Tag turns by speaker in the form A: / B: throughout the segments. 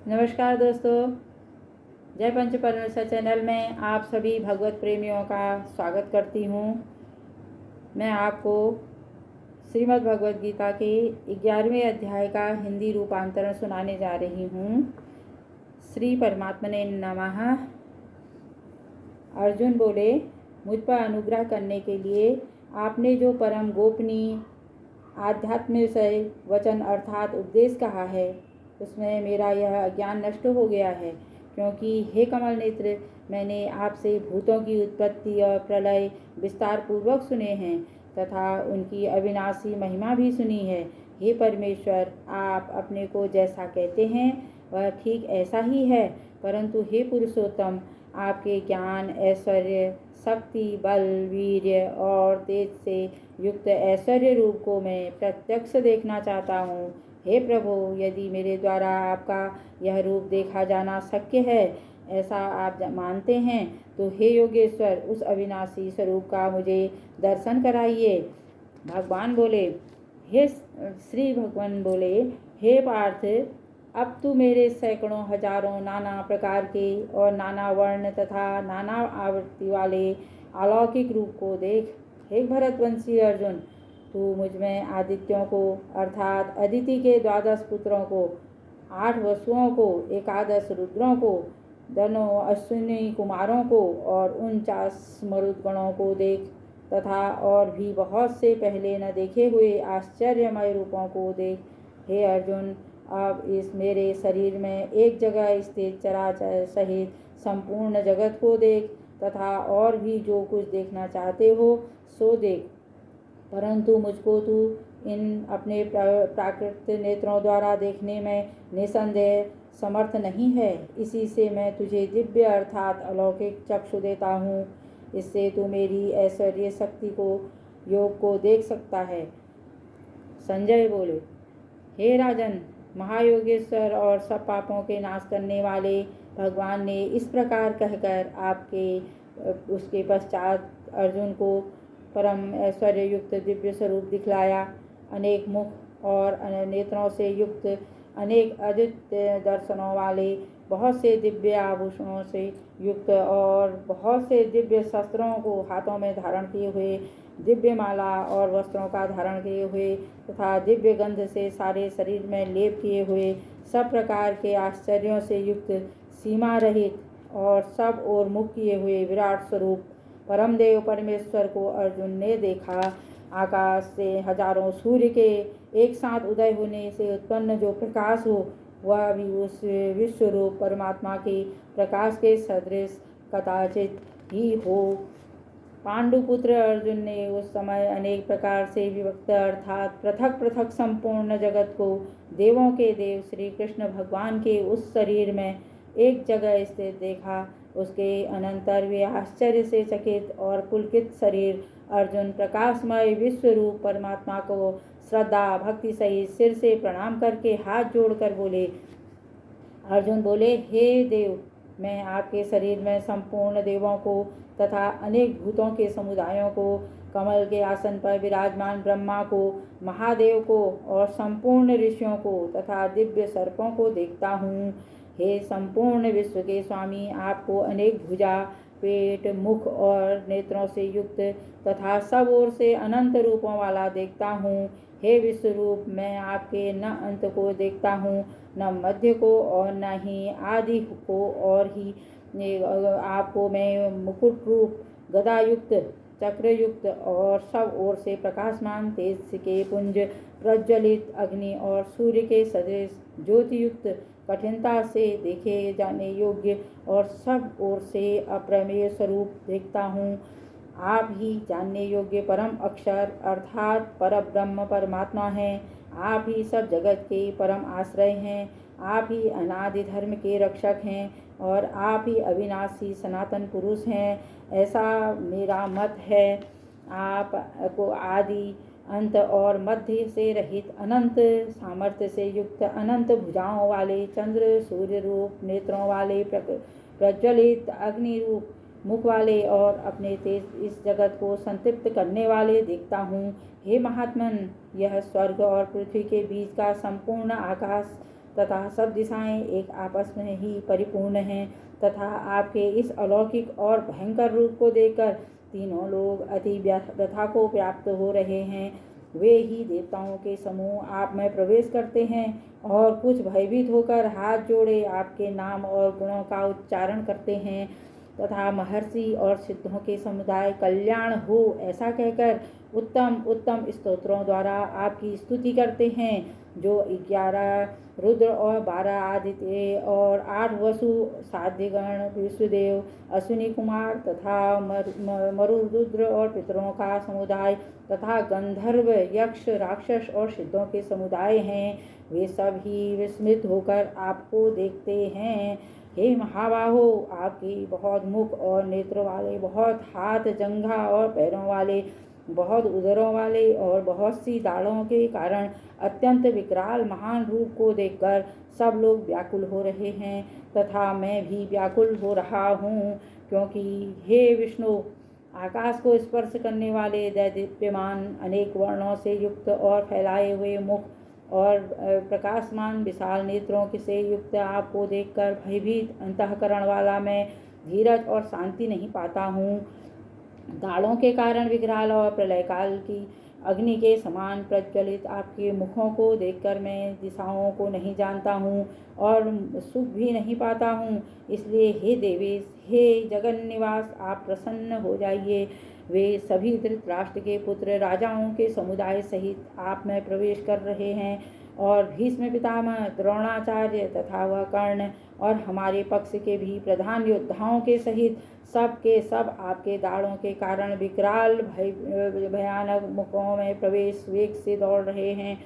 A: नमस्कार दोस्तों, जय पंच परमेश्वर चैनल में आप सभी भगवत प्रेमियों का स्वागत करती हूँ। मैं आपको श्रीमद् भगवद गीता के 11वें अध्याय का हिंदी रूपांतरण सुनाने जा रही हूँ। श्री परमात्मने नमः। अर्जुन बोले, मुझ पर अनुग्रह करने के लिए आपने जो परम गोपनीय आध्यात्म विषय वचन अर्थात उपदेश कहा है, उसमें मेरा यह अज्ञान नष्ट हो गया है। क्योंकि हे कमल नेत्र, मैंने आपसे भूतों की उत्पत्ति और प्रलय विस्तार पूर्वक सुने हैं तथा उनकी अविनाशी महिमा भी सुनी है। हे परमेश्वर, आप अपने को जैसा कहते हैं वह ठीक ऐसा ही है, परंतु हे पुरुषोत्तम, आपके ज्ञान, ऐश्वर्य, शक्ति, बल, वीर्य और तेज से युक्त ऐश्वर्य रूप को मैं प्रत्यक्ष देखना चाहता हूँ। हे प्रभु, यदि मेरे द्वारा आपका यह रूप देखा जाना शक्य है, ऐसा आप मानते हैं, तो हे योगेश्वर, उस अविनाशी स्वरूप का मुझे दर्शन कराइए। भगवान बोले, श्री भगवान बोले, हे पार्थ, अब तू मेरे सैकड़ों हजारों नाना प्रकार के और नाना वर्ण तथा नाना आवृत्ति वाले अलौकिक रूप को देख। हे भरतवंशी अर्जुन, तू मुझ में आदित्यों को अर्थात अदिति के 12 पुत्रों को, 8 वसुओं को, 11 रुद्रों को, दोनों अश्विनी कुमारों को और 49 मरुदगणों को देख तथा और भी बहुत से पहले न देखे हुए आश्चर्यमय रूपों को देख। हे अर्जुन, अब इस मेरे शरीर में एक जगह स्थित चराचर सहित संपूर्ण जगत को देख तथा और भी जो कुछ देखना चाहते हो सो देख, परंतु मुझको तू इन अपने प्राकृतिक नेत्रों द्वारा देखने में निसंदेह समर्थ नहीं है। इसी से मैं तुझे दिव्य अर्थात अलौकिक चक्षु देता हूँ। इससे तू मेरी ऐश्वर्य शक्ति को योग को देख सकता है। संजय बोले, हे राजन, महायोगेश्वर और सब पापों के नाश करने वाले भगवान ने इस प्रकार कहकर उसके पश्चात अर्जुन को परम ऐश्वर्य युक्त दिव्य स्वरूप दिखलाया। अनेक मुख और नेत्रों से युक्त, अनेक अद्वितीय दर्शनों वाले, बहुत से दिव्य आभूषणों से युक्त और बहुत से दिव्य शस्त्रों को हाथों में धारण किए हुए, दिव्य माला और वस्त्रों का धारण किए हुए तथा दिव्य गंध से सारे शरीर में लेप किए हुए, सब प्रकार के आश्चर्यों से युक्त, सीमा रहित और सब ओर मुख किए हुए विराट स्वरूप परमदेव परमेश्वर को अर्जुन ने देखा। आकाश से हजारों सूर्य के एक साथ उदय होने से उत्पन्न जो प्रकाश हो, वह भी उस विश्वरूप परमात्मा के प्रकाश के सदृश कदाचित ही हो। पांडुपुत्र अर्जुन ने उस समय अनेक प्रकार से विभक्त अर्थात पृथक पृथक संपूर्ण जगत को देवों के देव श्री कृष्ण भगवान के उस शरीर में एक जगह स्थित देखा। उसके अनंतर वे आश्चर्य से चकित और पुलकित शरीर अर्जुन प्रकाशमय विश्वरूप परमात्मा को श्रद्धा भक्ति सहित सिर से प्रणाम करके हाथ जोड़कर बोले। अर्जुन बोले, हे देव, मैं आपके शरीर में संपूर्ण देवों को तथा अनेक भूतों के समुदायों को, कमल के आसन पर विराजमान ब्रह्मा को, महादेव को और संपूर्ण ऋषियों को तथा दिव्य सर्पों को देखता हूँ। हे संपूर्ण विश्व के स्वामी, आपको अनेक भुजा, पेट, मुख और नेत्रों से युक्त तथा सब ओर से अनंत रूपों वाला देखता हूँ। हे विश्वरूप, मैं आपके न अंत को देखता हूँ, न मध्य को और न ही आदि को, और ही आपको मैं मुकुट रूप, गदायुक्त, चक्रयुक्त और सब ओर से प्रकाशमान तेज के पुंज, प्रज्वलित अग्नि और सूर्य के सदृश ज्योतियुक्त, कठिनता से देखे जाने योग्य और सब ओर से अप्रमेय स्वरूप देखता हूँ। आप ही जानने योग्य परम अक्षर अर्थात परब्रह्म परमात्मा हैं। आप ही सब जगत के परम आश्रय हैं। आप ही अनादि धर्म के रक्षक हैं और आप ही अविनाशी सनातन पुरुष हैं, ऐसा मेरा मत है। आप को आदि अंत और मध्य से रहित, अनंत सामर्थ्य से युक्त, अनंत भुजाओं वाले, चंद्र सूर्य रूप नेत्रों वाले, प्रज्वलित अग्नि रूप मुख वाले और अपने तेज इस जगत को संतृप्त करने वाले देखता हूँ। हे महात्मन, यह स्वर्ग और पृथ्वी के बीच का संपूर्ण आकाश तथा सब दिशाएं एक आपस में ही परिपूर्ण हैं तथा आपके इस अलौकिक और भयंकर रूप को देखकर तीनों लोग अति व्यथा को प्राप्त हो रहे हैं। वे ही देवताओं के समूह आप में प्रवेश करते हैं और कुछ भयभीत होकर हाथ जोड़े आपके नाम और गुणों का उच्चारण करते हैं तथा महर्षि और सिद्धों के समुदाय कल्याण हो ऐसा कहकर उत्तम उत्तम स्तोत्रों द्वारा आपकी स्तुति करते हैं। जो 11 रुद्र और 12 आदित्य और 8 वसु साध्यगण विश्वदेव अश्विनी कुमार तथा मरुरुद्र और पितरों का समुदाय तथा गंधर्व यक्ष राक्षस और सिद्धों के समुदाय हैं, वे सब ही विस्मित होकर आपको देखते हैं। हे महाबाहो, आपकी बहुत मुख और नेत्र वाले, बहुत हाथ जंघा और पैरों वाले, बहुत उदरों वाले और बहुत सी दाढ़ों के कारण अत्यंत विकराल महान रूप को देखकर सब लोग व्याकुल हो रहे हैं तथा मैं भी व्याकुल हो रहा हूँ, क्योंकि हे विष्णु, आकाश को स्पर्श करने वाले दैदीप्यमान अनेक वर्णों से युक्त और फैलाए हुए मुख और प्रकाशमान विशाल नेत्रों से युक्त आपको देखकर भयभीत अंतःकरण वाला मैं धीरज और शांति नहीं पाता हूँ। दाढ़ों के कारण विकराल और प्रलय काल की अग्नि के समान प्रज्वलित आपके मुखों को देखकर मैं दिशाओं को नहीं जानता हूँ और सुख भी नहीं पाता हूँ। इसलिए हे देवेश, हे जगन निवास, आप प्रसन्न हो जाइए। वे सभी धृतराष्ट्र के पुत्र राजाओं के समुदाय सहित आप में प्रवेश कर रहे हैं और भीष्म पितामह, द्रोणाचार्य तथा वह कर्ण और हमारे पक्ष के भी प्रधान योद्धाओं के सहित सब के सब आपके दाढ़ों के कारण विकराल भयानक मुखों में प्रवेश वेग से दौड़ रहे हैं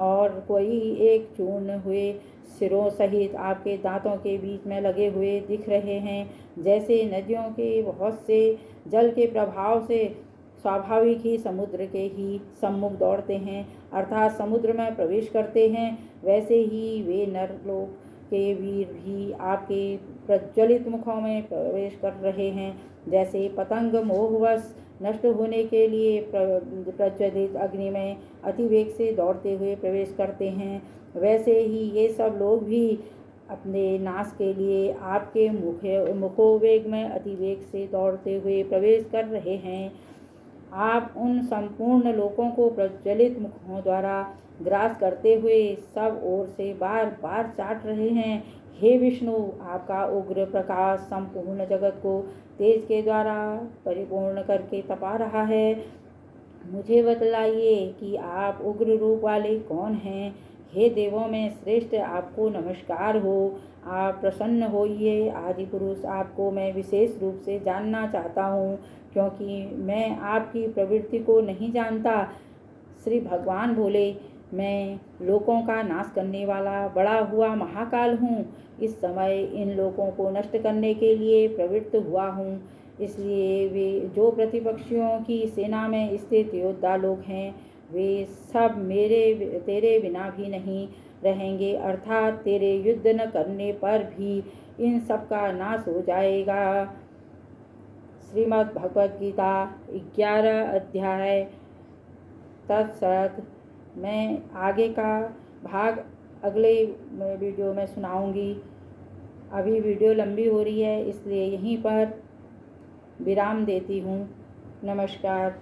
A: और कोई एक चूर्ण हुए सिरों सहित आपके दांतों के बीच में लगे हुए दिख रहे हैं, जैसे नदियों के बहुत से जल के प्रभाव से स्वाभाविक ही समुद्र के ही सम्मुख दौड़ते हैं, अर्थात समुद्र में प्रवेश करते हैं, वैसे ही वे नरलोक के वीर भी आपके प्रज्वलित मुखों में प्रवेश कर रहे हैं। जैसे पतंग मोहवश नष्ट होने के लिए प्रज्वलित अग्नि में अतिवेग से दौड़ते हुए प्रवेश करते हैं, वैसे ही ये सब लोग भी अपने नाश के लिए आपके मुखोवेग में अतिवेग से दौड़ते हुए प्रवेश कर रहे हैं। आप उन संपूर्ण लोकों को प्रज्वलित मुखों द्वारा ग्रास करते हुए सब ओर से बार बार चाट रहे हैं। हे विष्णु, आपका उग्र प्रकाश संपूर्ण जगत को तेज के द्वारा परिपूर्ण करके तपा रहा है। मुझे बतलाइए कि आप उग्र रूप वाले कौन हैं। हे देवों में श्रेष्ठ, आपको नमस्कार हो। आप प्रसन्न होइए। आदि पुरुष, आपको मैं विशेष रूप से जानना चाहता हूँ, क्योंकि मैं आपकी प्रवृत्ति को नहीं जानता। श्री भगवान बोले, मैं लोकों का नाश करने वाला बड़ा हुआ महाकाल हूँ। इस समय इन लोकों को नष्ट करने के लिए प्रवृत्त हुआ हूँ। इसलिए वे जो प्रतिपक्षियों की सेना में स्थित योद्धा लोग हैं, वे सब तेरे बिना भी नहीं रहेंगे, अर्थात तेरे युद्ध न करने पर भी इन सब का नाश हो जाएगा। श्रीमद् भगवद गीता 11 अध्याय तत्सत। मैं आगे का भाग अगले वीडियो में सुनाऊंगी। अभी वीडियो लंबी हो रही है, इसलिए यहीं पर विराम देती हूँ। नमस्कार।